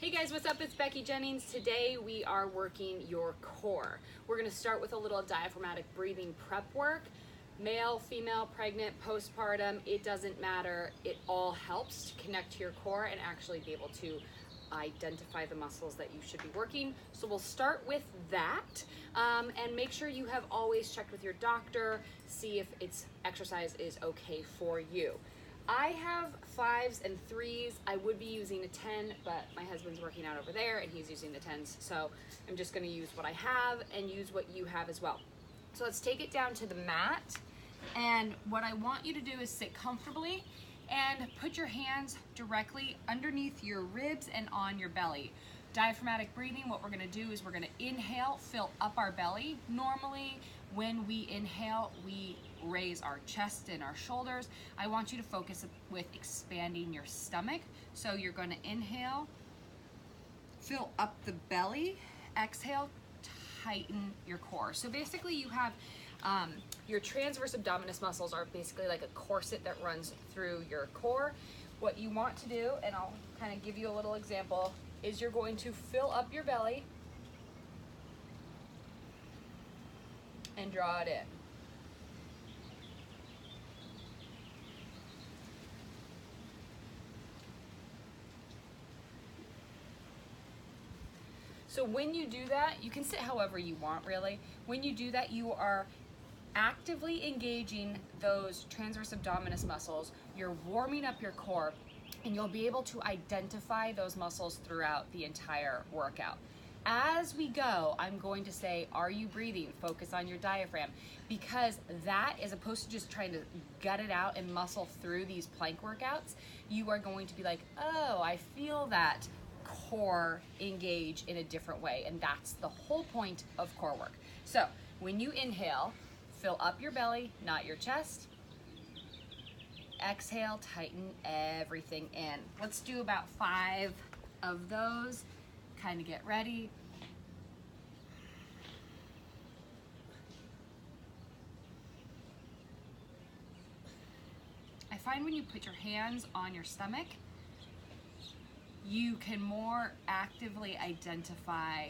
Hey guys, what's up? It's Becky Jennings. Today we are working your core. We're going to start with a little diaphragmatic breathing prep work. Male, female, pregnant, postpartum, it doesn't matter. It all helps to connect to your core and actually be able to identify the muscles that you should be working. So we'll start with that and make sure you have always checked with your doctor, see if its exercise is okay for you. I have 5s and 3s. I would be using a 10, but my husband's working out over there and he's using the 10s. So I'm just gonna use what I have and use what you have as well. So let's take it down to the mat. And what I want you to do is sit comfortably and put your hands directly underneath your ribs and on your belly. Diaphragmatic breathing, what we're gonna do is we're gonna inhale, fill up our belly. Normally, when we inhale, we raise our chest and our shoulders. I want you to focus with expanding your stomach. So you're gonna inhale, fill up the belly, exhale, tighten your core. So basically you have your transverse abdominis muscles are basically like a corset that runs through your core. What you want to do, and I'll kind of give you a little example, is you're going to fill up your belly and draw it in. So when you do that, you can sit however you want really. When you do that, you are actively engaging those transverse abdominis muscles. You're warming up your core and you'll be able to identify those muscles throughout the entire workout. As we go, I'm going to say, are you breathing? Focus on your diaphragm, because that, as opposed to just trying to gut it out and muscle through these plank workouts, you are going to be like, oh, I feel that core engage in a different way. And that's the whole point of core work. So when you inhale, fill up your belly, not your chest. Exhale, tighten everything in. Let's do about 5 of those. Kind of get ready. I find when you put your hands on your stomach, you can more actively identify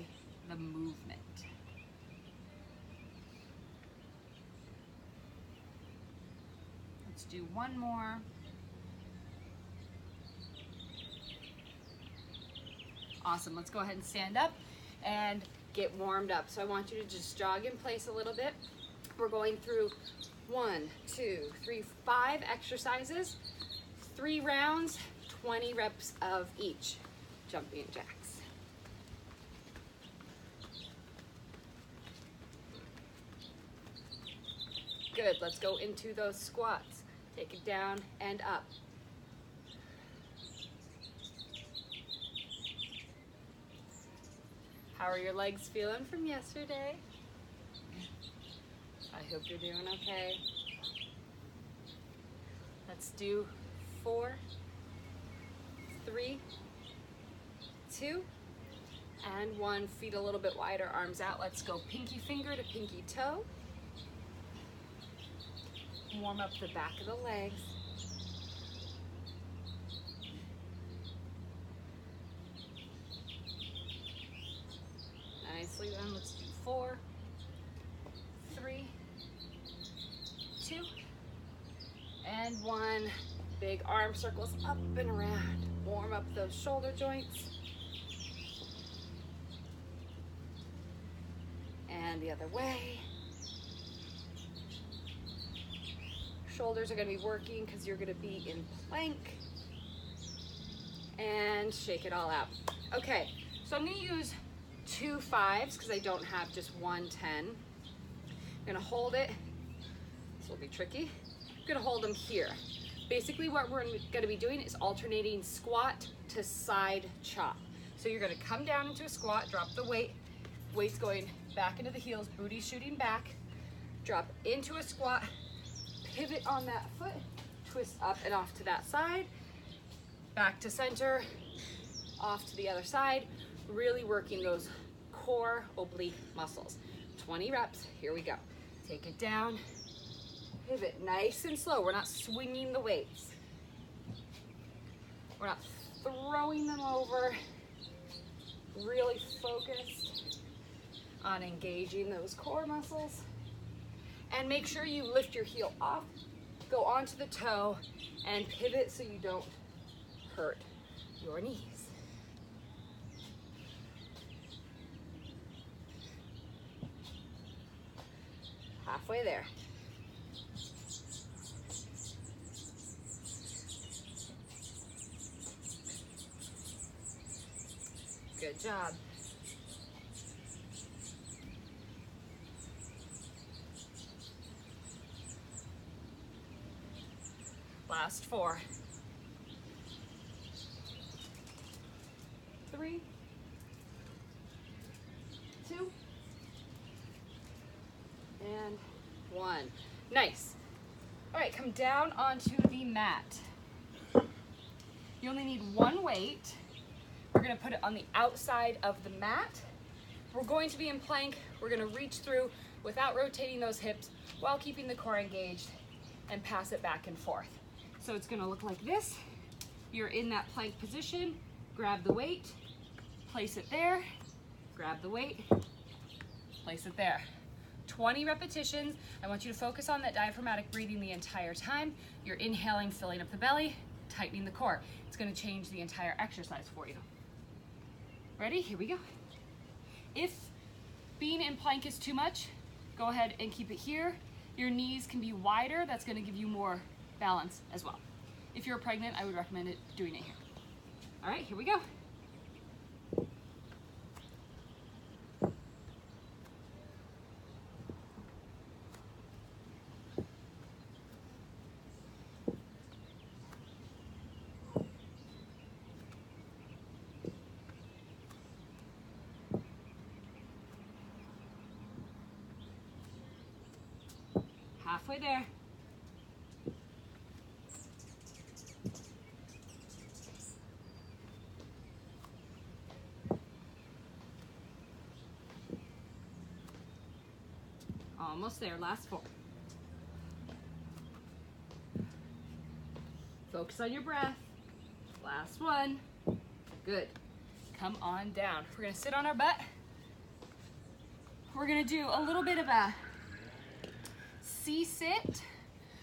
the movement. Let's do one more. Awesome, let's go ahead and stand up and get warmed up. So I want you to just jog in place a little bit. We're going through 1, 2, 3, 5 exercises, 3 rounds, 20 reps of each. Jumping jacks. Good, let's go into those squats. Take it down and up. How are your legs feeling from yesterday? I hope you're doing okay. Let's do 4, 3, 2, and 1. Feet a little bit wider, arms out. Let's go pinky finger to pinky toe. Warm up the back of the legs. Nicely done. Let's do 4, 3, 2, and 1. Big arm circles up and around. Warm up those shoulder joints. And the other way. Shoulders are going to be working because you're going to be in plank. And shake it all out. Okay, so I'm going to use 2 5s because I don't have just one 10. I'm going to hold it. This will be tricky. I'm going to hold them here. Basically what we're going to be doing is alternating squat to side chop. So you're going to come down into a squat, drop the weight, waist going back into the heels, booty shooting back, drop into a squat, pivot on that foot, twist up and off to that side, back to center, off to the other side, really working those core oblique muscles. 20 reps, here we go. Take it down, pivot nice and slow. We're not swinging the weights. We're not throwing them over. really focused on engaging those core muscles. And make sure you lift your heel off, go onto the toe, and pivot so you don't hurt your knees. Halfway there. Good job. Last 4. 3, 2, and 1. Nice. All right, come down onto the mat. You only need one weight. We're gonna put it on the outside of the mat. We're going to be in plank. We're gonna reach through without rotating those hips while keeping the core engaged and pass it back and forth. So it's gonna look like this. You're in that plank position, grab the weight, place it there, grab the weight, place it there. 20 repetitions. I want you to focus on that diaphragmatic breathing the entire time. You're inhaling, filling up the belly, tightening the core. It's gonna change the entire exercise for you. Ready? Here we go. If being in plank is too much, go ahead and keep it here. Your knees can be wider. That's gonna give you more balance as well. If you're pregnant, I would recommend doing it here. All right, here we go. Halfway there. Almost there, last 4. Focus on your breath. Last 1. Good. Come on down. We're gonna sit on our butt. We're gonna do a little bit of a C-sit.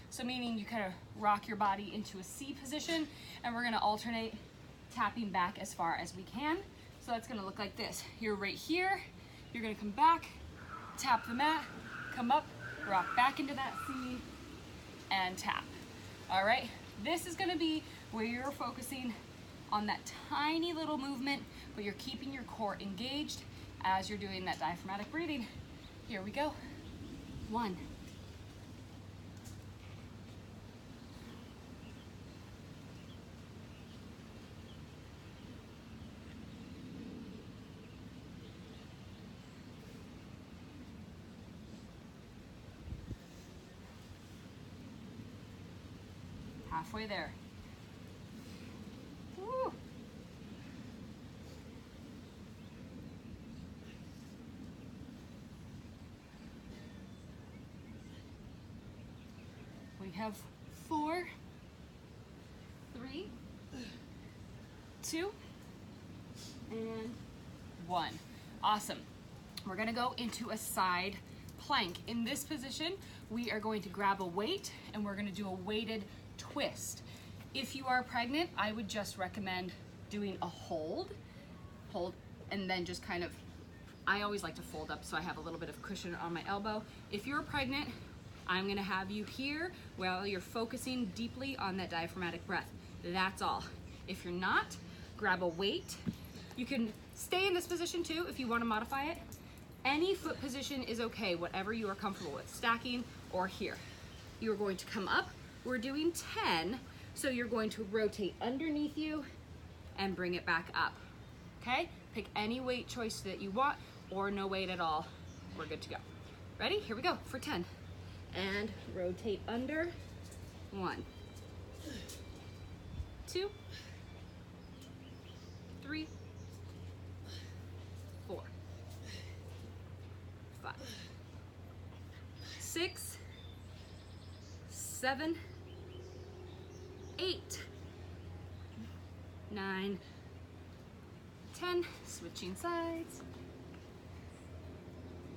So meaning you kind of rock your body into a C position, and we're gonna alternate tapping back as far as we can. So that's gonna look like this. You're right here, you're gonna come back, tap the mat, come up, rock back into that C, and tap. All right, this is gonna be where you're focusing on that tiny little movement, but you're keeping your core engaged as you're doing that diaphragmatic breathing. Here we go. 1. Halfway there. Woo. We have 4, 3, 2, and 1. Awesome. We're gonna go into a side plank. In this position, we are going to grab a weight and we're gonna do a weighted twist. If you are pregnant, I would just recommend doing a hold, and then just kind of, I always like to fold up so I have a little bit of cushion on my elbow. If you're pregnant, I'm gonna have you here while you're focusing deeply on that diaphragmatic breath. That's all. If you're not, grab a weight. You can stay in this position too if you wanna modify it. Any foot position is okay, whatever you are comfortable with, stacking or here. You're going to come up. We're doing 10, so you're going to rotate underneath you and bring it back up, okay? Pick any weight choice that you want or no weight at all. We're good to go. Ready? Here we go for 10. And rotate under. 1, 2, 3, 4, 5, 6, 7, 8, 9, 10, again, switching sides.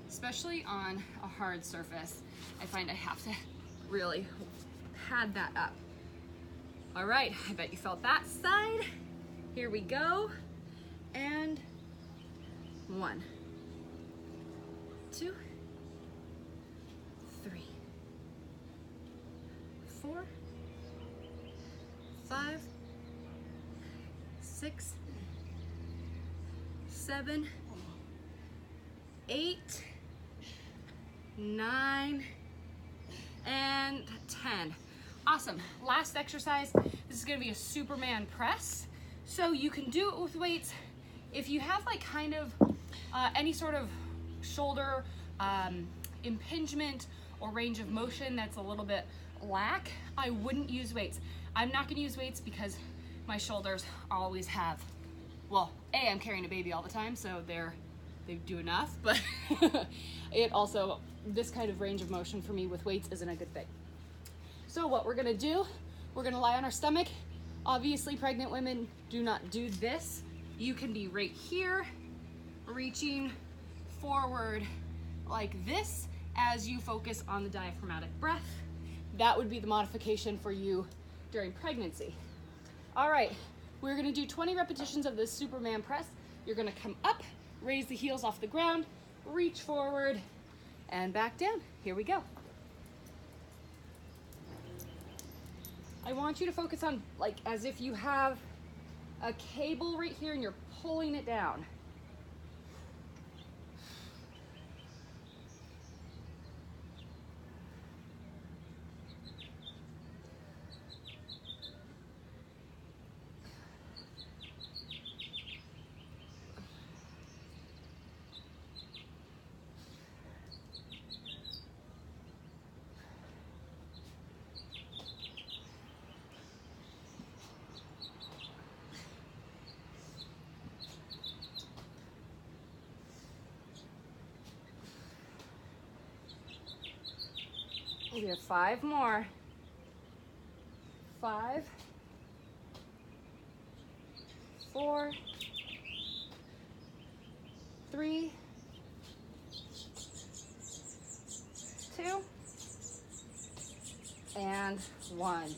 Especially on a hard surface, I find I have to really pad that up. All right, I bet you felt that side. Here we go. And 1, 2, 3, 4, 5, 6, 7, 8, 9, and 10. Awesome. Last exercise. This is going to be a Superman press. So you can do it with weights. If you have like kind of any sort of shoulder impingement or range of motion that's a little bit lack, I wouldn't use weights. I'm not going to use weights because my shoulders always have, well, A, I'm carrying a baby all the time, so they do enough, but it also, this kind of range of motion for me with weights isn't a good thing. So what we're gonna do, we're gonna lie on our stomach. Obviously, pregnant women do not do this. You can be right here, reaching forward like this as you focus on the diaphragmatic breath. That would be the modification for you during pregnancy. All right, we're gonna do 20 repetitions of this Superman press. You're gonna come up, raise the heels off the ground, reach forward, and back down. Here we go. I want you to focus on like as if you have a cable right here and you're pulling it down. We have 5 more. 5, 4, 3, 2, and 1.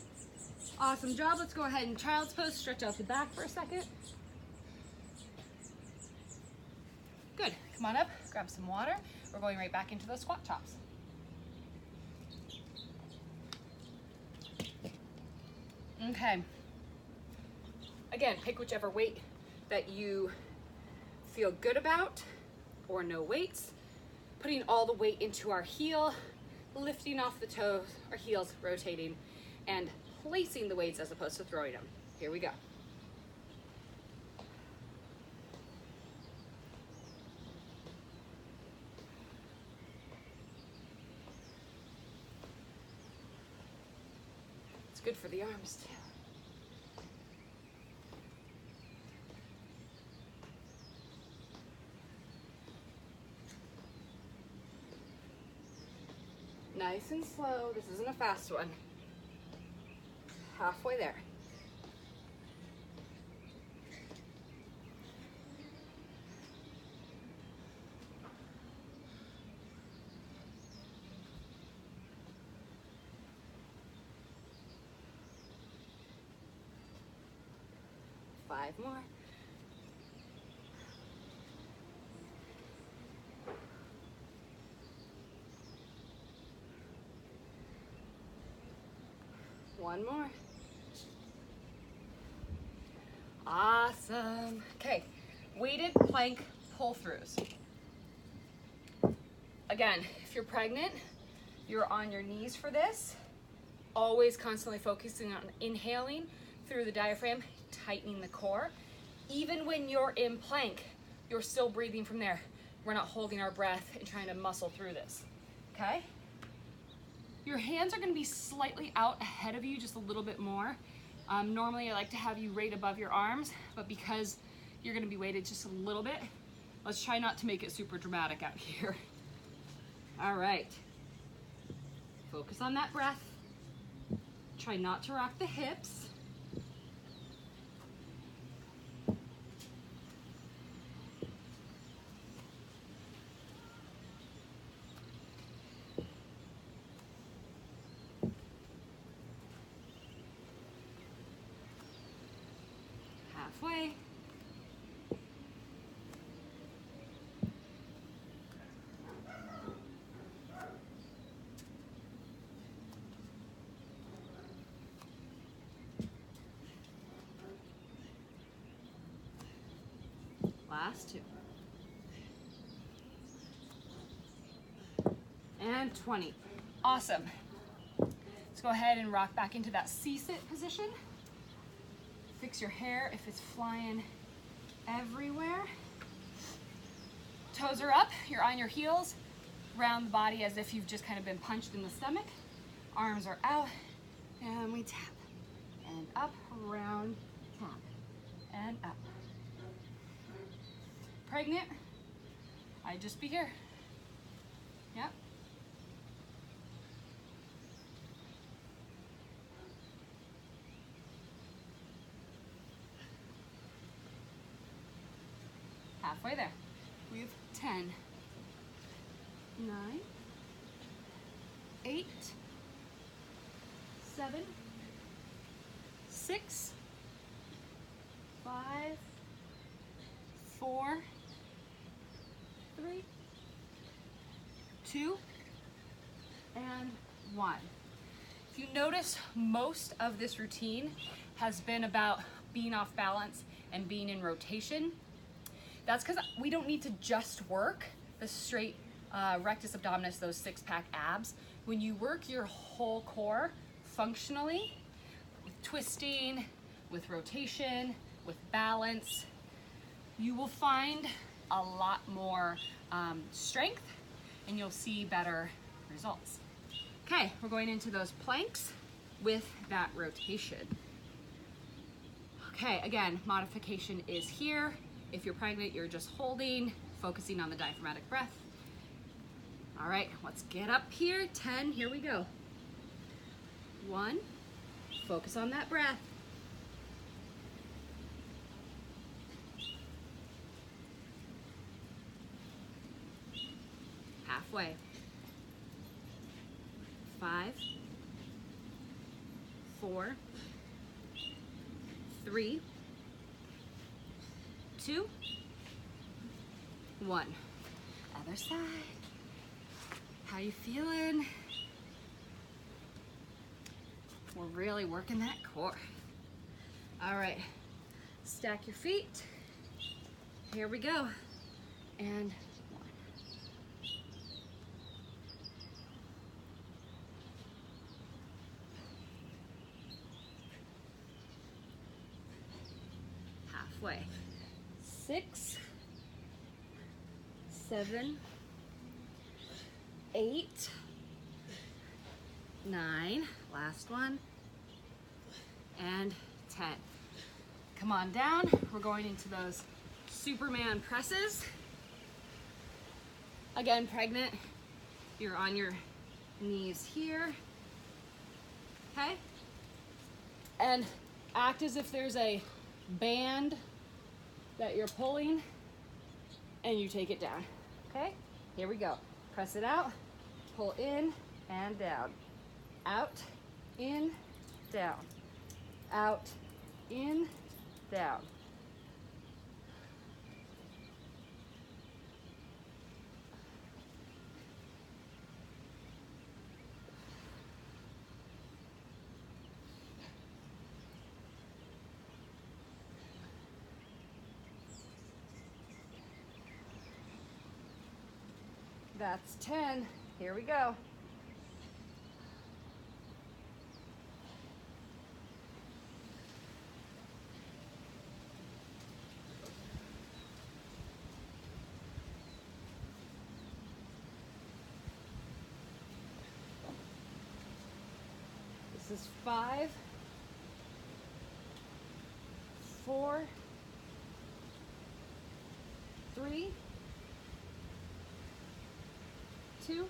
Awesome job. Let's go ahead and child's pose. Stretch out the back for a second. Good. Come on up, grab some water. We're going right back into those squat chops. Okay. Again, pick whichever weight that you feel good about, or no weights. Putting all the weight into our heel, lifting off the toes, our heels rotating, and placing the weights as opposed to throwing them. Here we go. It's good for the arms too. Nice and slow. This isn't a fast one. Halfway there. Five more. One more. Awesome. Okay, weighted plank pull-throughs. Again, if you're pregnant, you're on your knees for this. Always constantly focusing on inhaling through the diaphragm, tightening the core. Even when you're in plank, you're still breathing from there. We're not holding our breath and trying to muscle through this, okay? Your hands are gonna be slightly out ahead of you, just a little bit more. Normally I like to have you right above your arms, but because you're gonna be weighted just a little bit, let's try not to make it super dramatic out here. All right, focus on that breath. Try not to rock the hips. halfway. Last two. And 20. Awesome. Let's go ahead and rock back into that C-sit position. Fix your hair if it's flying everywhere. Toes are up, you're on your heels. Round the body as if you've just kind of been punched in the stomach. Arms are out, and we tap. And up, round, tap, and up. Pregnant, I'd just be here. Yep. Halfway there. We have 10, 9, 8, 7, 6, 5, 4, 3, 2, and 1. If you notice, most of this routine has been about being off balance and being in rotation. That's because we don't need to just work the straight rectus abdominis, those six-pack abs. When you work your whole core functionally, with twisting, with rotation, with balance, you will find a lot more strength and you'll see better results. Okay, we're going into those planks with that rotation. Okay, again, modification is here. If you're pregnant, you're just holding, focusing on the diaphragmatic breath. All right, let's get up here. 10, here we go. 1, focus on that breath. 1/2. 5, 4, 3, 2, 1. Other side. How you feeling? We're really working that core. All right, stack your feet. Here we go. And 1. Halfway. 6, 7, 8, 9, last one, and 10. Come on down. We're going into those Superman presses. Again, pregnant, you're on your knees here, okay? And act as if there's a band that you're pulling and you take it down, okay? Here we go. Press it out, pull in and down. Out, in, down. Out, in, down. That's 10. Here we go. This is 5, 4, 3, 2,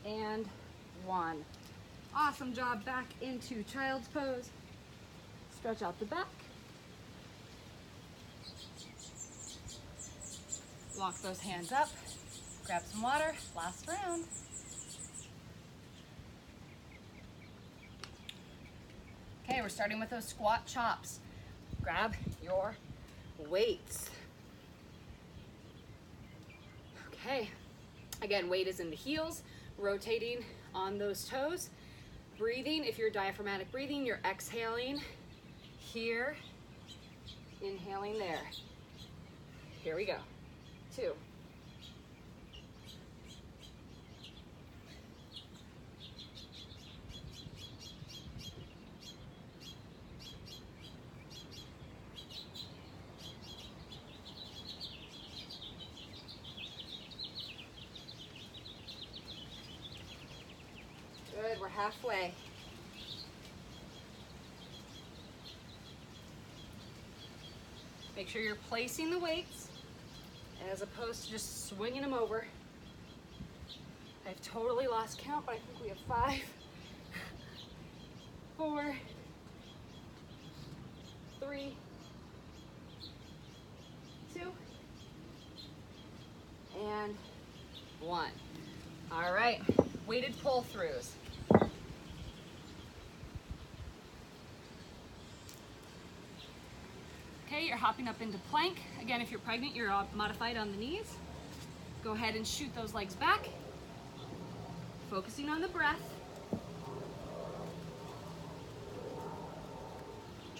and 1. Awesome job. Back into child's pose. Stretch out the back. Lock those hands up. Grab some water. Last round. Okay, we're starting with those squat chops. Grab your weights. Okay, again, weight is in the heels, rotating on those toes. Breathing, if you're diaphragmatic breathing, you're exhaling here, inhaling there. Here we go. 2. Good, we're halfway. Make sure you're placing the weights as opposed to just swinging them over. I've totally lost count, but I think we have 5, 4, 3, 2, and 1. All right, weighted pull-throughs. Okay, you're hopping up into plank. Again, if you're pregnant, you're modified on the knees. Go ahead and shoot those legs back. Focusing on the breath.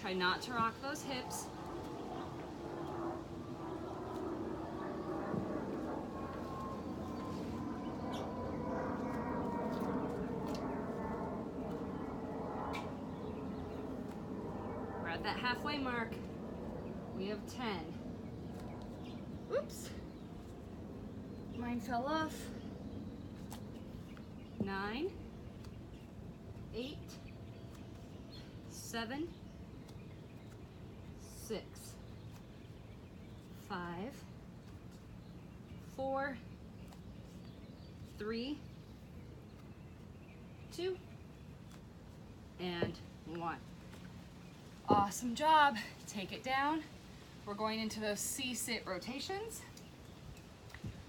Try not to rock those hips. We're at that halfway mark. We have 10. Oops. Mine fell off. 9, 8, 7, 6, 5, 4, 3, 2, and 1. Awesome job. Take it down. We're going into those C-sit rotations.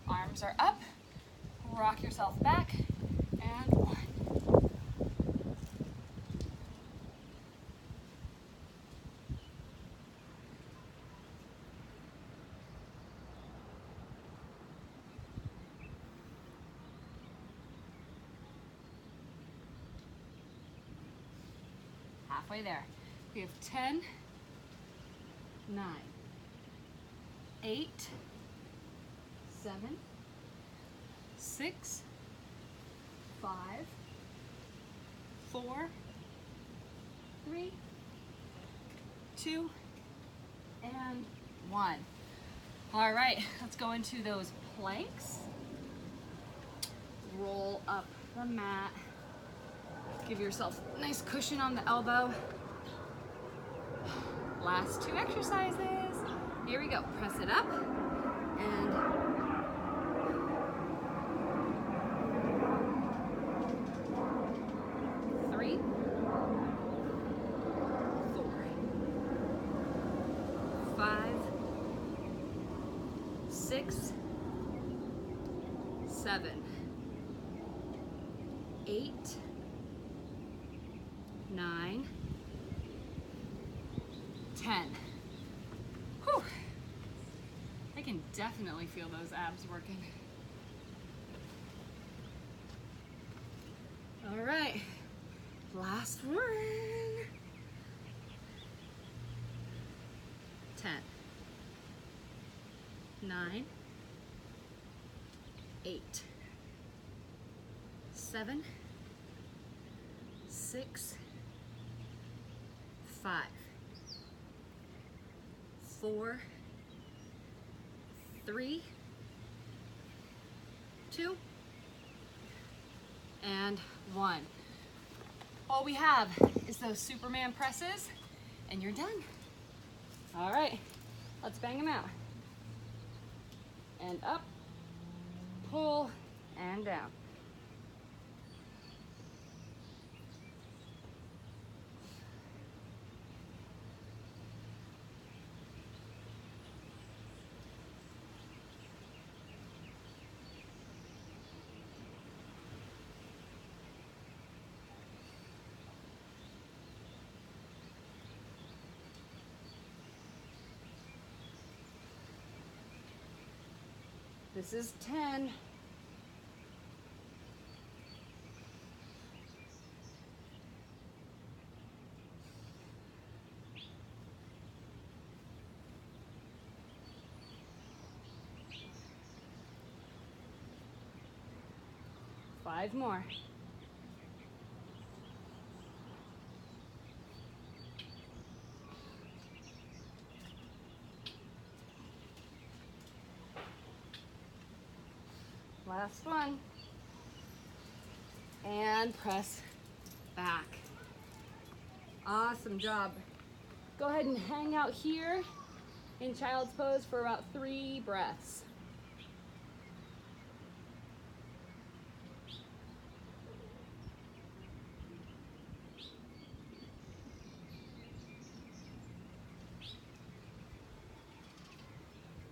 Arms are up. Rock yourself back. And 1. Halfway there. We have 10, 9, 8, 7, 6, 5, 4, 3, 2, and 1. All right, let's go into those planks. Roll up the mat. Give yourself a nice cushion on the elbow. Last 2 exercises. Here we go. Press it up and 3, 4, 5, 6, 7, 8, 9, 10. Whew. I can definitely feel those abs working. All right, last one. 10, 9, 8, 7, 6, 5, 4, 3, 2, and 1. All we have is those Superman presses, and you're done. All right, let's bang them out. And up, pull, and down. This is 10. Five more. Last one. And press back. Awesome job. Go ahead and hang out here in child's pose for about 3 breaths.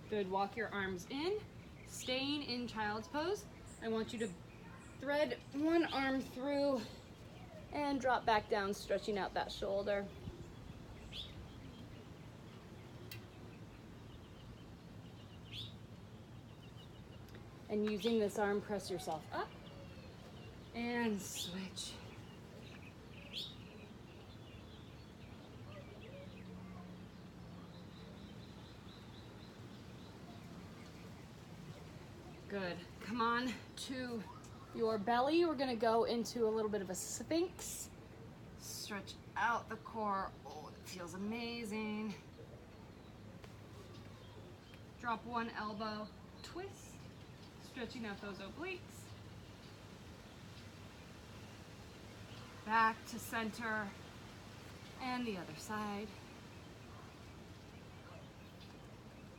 Good, walk your arms in, staying in child's pose. I want you to thread one arm through and drop back down, stretching out that shoulder. And using this arm, press yourself up and switch. Good. Come on to your belly. We're going to go into a little bit of a sphinx. Stretch out the core. Oh, it feels amazing. Drop one elbow, twist, stretching out those obliques. Back to center and the other side.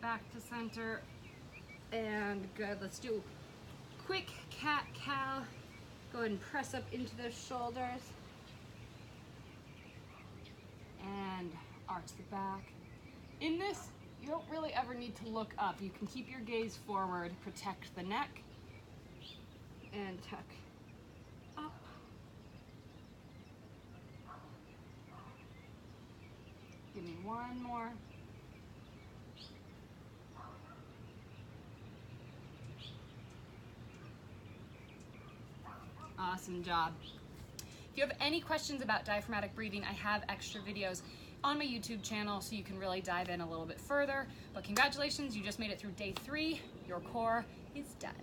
Back to center. And good, let's do quick cat-cow. Go ahead and press up into those shoulders. And arch the back. In this, you don't really ever need to look up. You can keep your gaze forward, protect the neck, and tuck up. Give me one more. Awesome job. If you have any questions about diaphragmatic breathing, I have extra videos on my YouTube channel so you can really dive in a little bit further. But congratulations, you just made it through day 3. Your core is done.